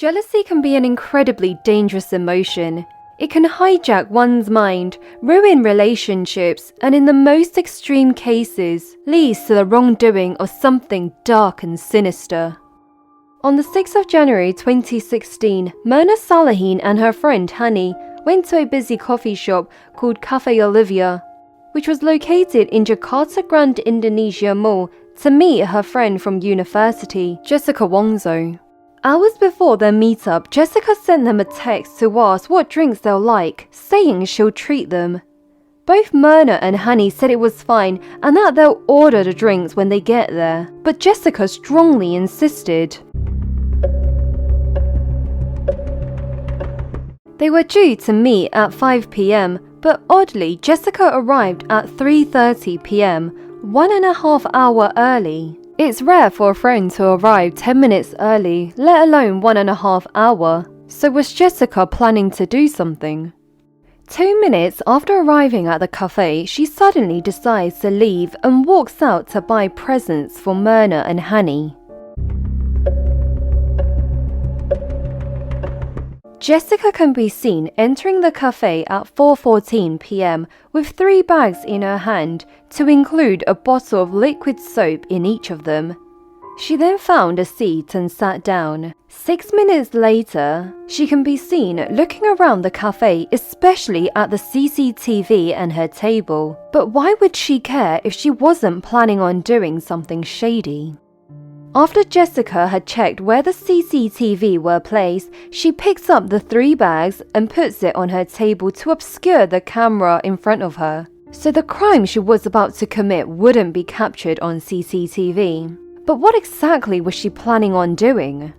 Jealousy can be an incredibly dangerous emotion. It can hijack one's mind, ruin relationships, and in the most extreme cases, leads to the wrongdoing of something dark and sinister. On the 6th of January 2016, Mirna Salihin and her friend Hani went to a busy coffee shop called Cafe Olivier, which was located in Jakarta Grand Indonesia Mall, to meet her friend from university, Jessica Wongso. Hours before their meetup, Jessica sent them a text to ask what drinks they'll like, saying she'll treat them. Both Mirna and Hani said it was fine and that they'll order the drinks when they get there, but Jessica strongly insisted. They were due to meet at 5 p.m, but oddly, Jessica arrived at 3:30 p.m, 1.5 hours early. It's rare for a friend to arrive 10 minutes early, let alone 1.5 hours. So was Jessica planning to do something? 2 minutes after arriving at the cafe, she suddenly decides to leave and walks out to buy presents for Mirna and Hani. Jessica can be seen entering the cafe at 4:14 p.m. with 3 bags in her hand, to include a bottle of liquid soap in each of them. She then found a seat and sat down. 6 minutes later, she can be seen looking around the cafe, especially at the CCTV and her table. But why would she care if she wasn't planning on doing something shady? After Jessica had checked where the CCTV were placed, she picks up the 3 bags and puts it on her table to obscure the camera in front of her, so the crime she was about to commit wouldn't be captured on CCTV. But what exactly was she planning on doing?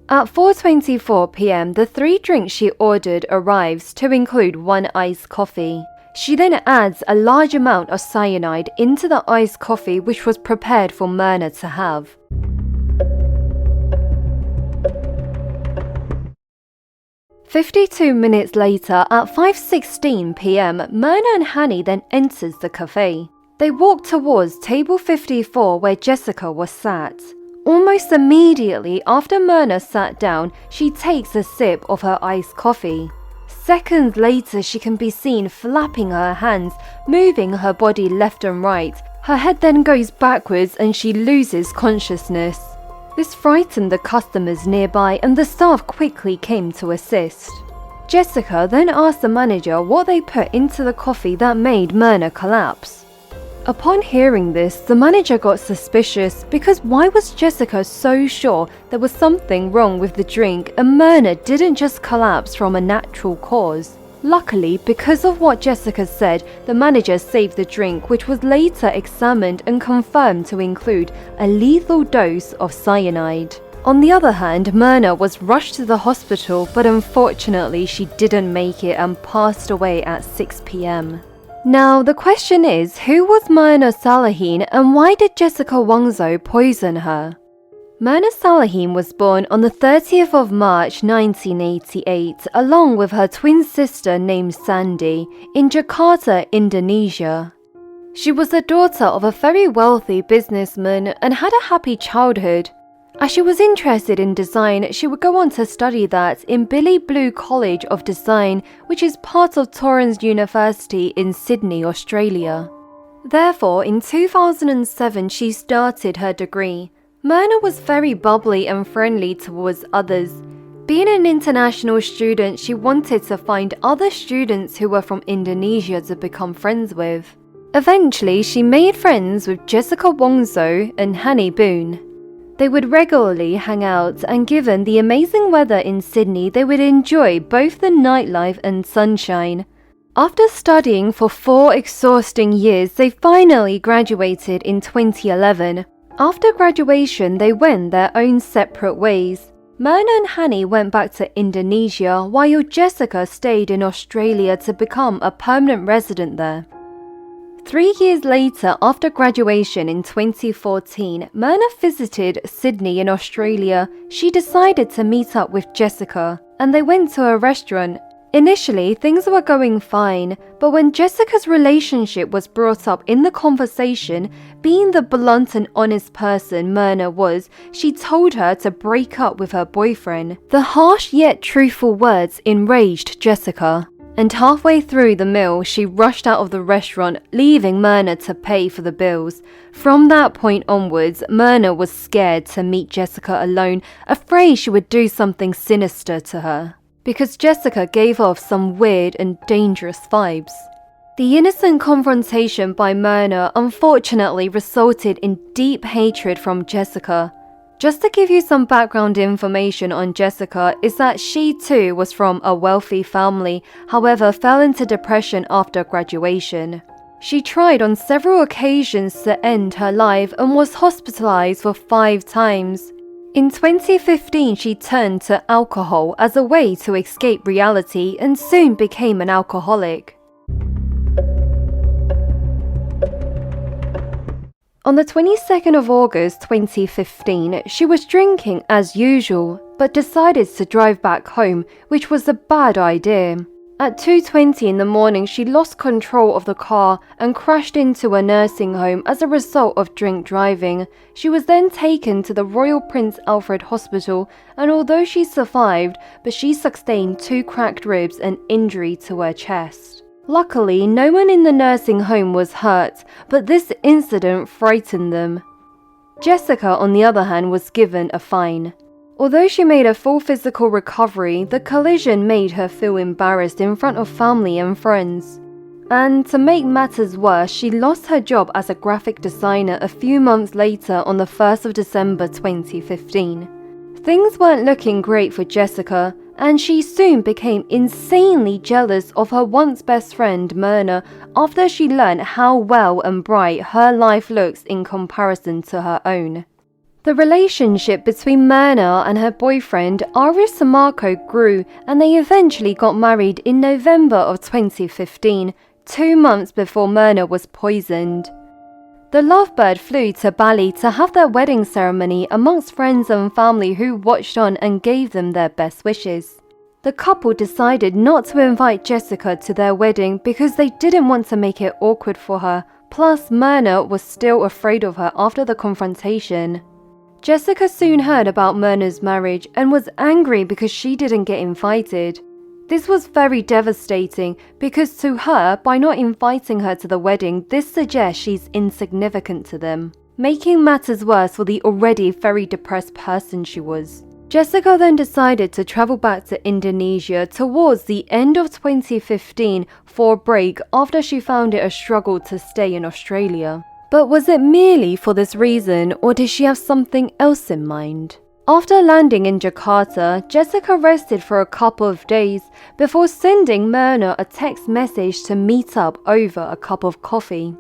At 4:24 p.m, the 3 drinks she ordered arrives, to include 1 iced coffee. She then adds a large amount of cyanide into the iced coffee, which was prepared for Mirna to have. "52 minutes later, at 5:16 p.m, Mirna and Hani then enters the cafe. They walk towards table 54 where Jessica was sat. Almost immediately after Mirna sat down, she takes a sip of her iced coffee. Seconds later, she can be seen flapping her hands, moving her body left and right. Her head then goes backwards and she loses consciousness. This frightened the customers nearby and the staff quickly came to assist. Jessica then asked the manager what they put into the coffee that made Mirna collapse. Upon hearing this, the manager got suspicious, because why was Jessica so sure there was something wrong with the drink and Mirna didn't just collapse from a natural cause? Luckily, because of what Jessica said, the manager saved the drink, which was later examined and confirmed to include a lethal dose of cyanide. On the other hand, Mirna was rushed to the hospital, but unfortunately she didn't make it and passed away at 6 p.m. Now, the question is, who was Mirna Salihin and why did Jessica Wongso poison her? Mirna Salihin was born on the 30th of March 1988, along with her twin sister named Sandy, in Jakarta, Indonesia. She was the daughter of a very wealthy businessman and had a happy childhood. As she was interested in design, she would go on to study that in Billy Blue College of Design, which is part of Torrens University in Sydney, Australia. Therefore, in 2007, she started her degree. Mirna was very bubbly and friendly towards others. Being an international student, she wanted to find other students who were from Indonesia to become friends with. Eventually, she made friends with Jessica Wongso and Hani Boone. They would regularly hang out, and given the amazing weather in Sydney, they would enjoy both the nightlife and sunshine. After studying for 4 exhausting years, they finally graduated in 2011. After graduation, they went their own separate ways. Mirna and Hani went back to Indonesia, while Jessica stayed in Australia to become a permanent resident there. 3 years later, after graduation in 2014, Mirna visited Sydney in Australia. She decided to meet up with Jessica, and they went to a restaurant. Initially, things were going fine, but when Jessica's relationship was brought up in the conversation, being the blunt and honest person Mirna was, she told her to break up with her boyfriend. The harsh yet truthful words enraged Jessica, and halfway through the meal, she rushed out of the restaurant, leaving Mirna to pay for the bills. From that point onwards, Mirna was scared to meet Jessica alone, afraid she would do something sinister to her, because Jessica gave off some weird and dangerous vibes. The innocent confrontation by Mirna unfortunately resulted in deep hatred from Jessica. Just to give you some background information on Jessica is that she too was from a wealthy family, however fell into depression after graduation. She tried on several occasions to end her life and was hospitalized for 5 times. In 2015, she turned to alcohol as a way to escape reality and soon became an alcoholic. On the 22nd of August 2015, she was drinking as usual, but decided to drive back home, which was a bad idea. At 2:20 in the morning, she lost control of the car and crashed into a nursing home as a result of drink driving. She was then taken to the Royal Prince Alfred Hospital, and although she survived, but she sustained 2 cracked ribs and injury to her chest. Luckily, no one in the nursing home was hurt, but this incident frightened them. Jessica, on the other hand, was given a fine. Although she made a full physical recovery, the collision made her feel embarrassed in front of family and friends. And to make matters worse, she lost her job as a graphic designer a few months later on the 1st of December 2015. Things weren't looking great for Jessica, and she soon became insanely jealous of her once best friend Mirna after she learned how well and bright her life looks in comparison to her own. The relationship between Mirna and her boyfriend Aris Samarco grew, and they eventually got married in November of 2015, 2 months before Mirna was poisoned. The lovebird flew to Bali to have their wedding ceremony amongst friends and family who watched on and gave them their best wishes. The couple decided not to invite Jessica to their wedding because they didn't want to make it awkward for her, plus Mirna was still afraid of her after the confrontation. Jessica soon heard about Mirna's marriage and was angry because she didn't get invited. This was very devastating because to her, by not inviting her to the wedding, this suggests she's insignificant to them, making matters worse for the already very depressed person she was. Jessica then decided to travel back to Indonesia towards the end of 2015 for a break after she found it a struggle to stay in Australia. But was it merely for this reason, or did she have something else in mind? After landing in Jakarta, Jessica rested for a couple of days before sending Mirna a text message to meet up over a cup of coffee.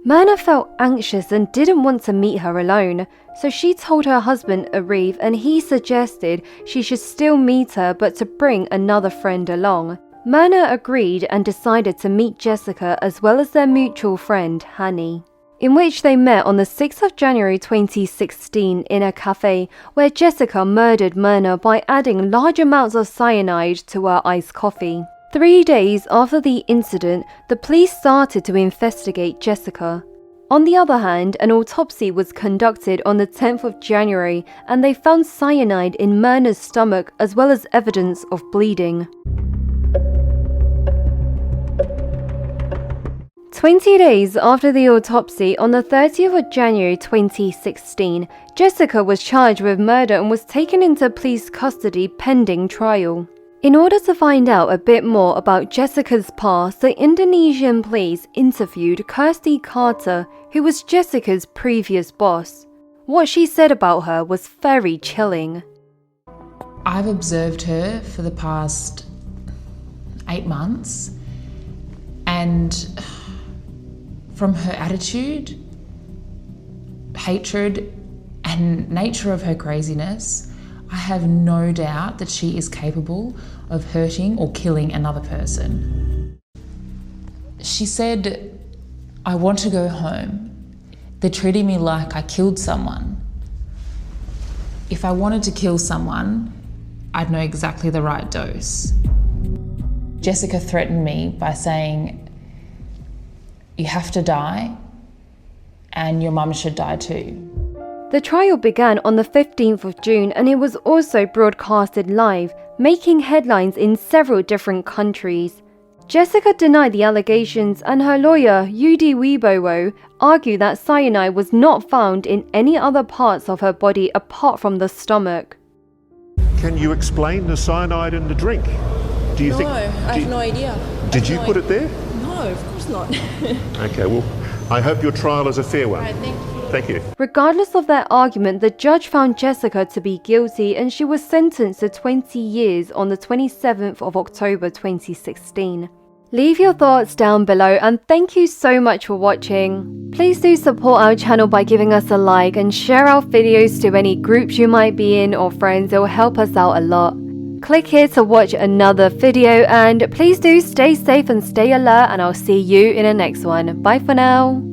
Mirna felt anxious and didn't want to meet her alone, so she told her husband Arif, and he suggested she should still meet her but to bring another friend along. Mirna agreed and decided to meet Jessica as well as their mutual friend Hani, in which they met on the 6th of January 2016 in a cafe where Jessica murdered Mirna by adding large amounts of cyanide to her iced coffee. 3 days after the incident, the police started to investigate Jessica. On the other hand, an autopsy was conducted on the 10th of January and they found cyanide in Mirna's stomach as well as evidence of bleeding. 20 days after the autopsy, on the 30th of January 2016, Jessica was charged with murder and was taken into police custody pending trial. In order to find out a bit more about Jessica's past, the Indonesian police interviewed Kirsty Carter, who was Jessica's previous boss. What she said about her was very chilling. I've observed her for the past 8 months, and from her attitude, hatred, and nature of her craziness, I have no doubt that she is capable of hurting or killing another person. She said, "I want to go home. They're treating me like I killed someone. If I wanted to kill someone, I'd know exactly the right dose." Jessica threatened me by saying, "You have to die, and your mum should die too." The trial began on the 15th of June and it was also broadcasted live, making headlines in several different countries. Jessica denied the allegations and her lawyer, Yudi Wibowo, argued that cyanide was not found in any other parts of her body apart from the stomach. Can you explain the cyanide in the drink? Do you think? I have no idea. Did you put it there? No, of course not. Okay, well, I hope your trial is a fair one. Right, thank you. Thank you. Regardless of their argument, the judge found Jessica to be guilty and she was sentenced to 20 years on the 27th of October 2016. Leave your thoughts down below and thank you so much for watching. Please do support our channel by giving us a like and share our videos to any groups you might be in or friends. It will help us out a lot. Click here to watch another video and please do stay safe and stay alert and I'll see you in the next one. Bye for now.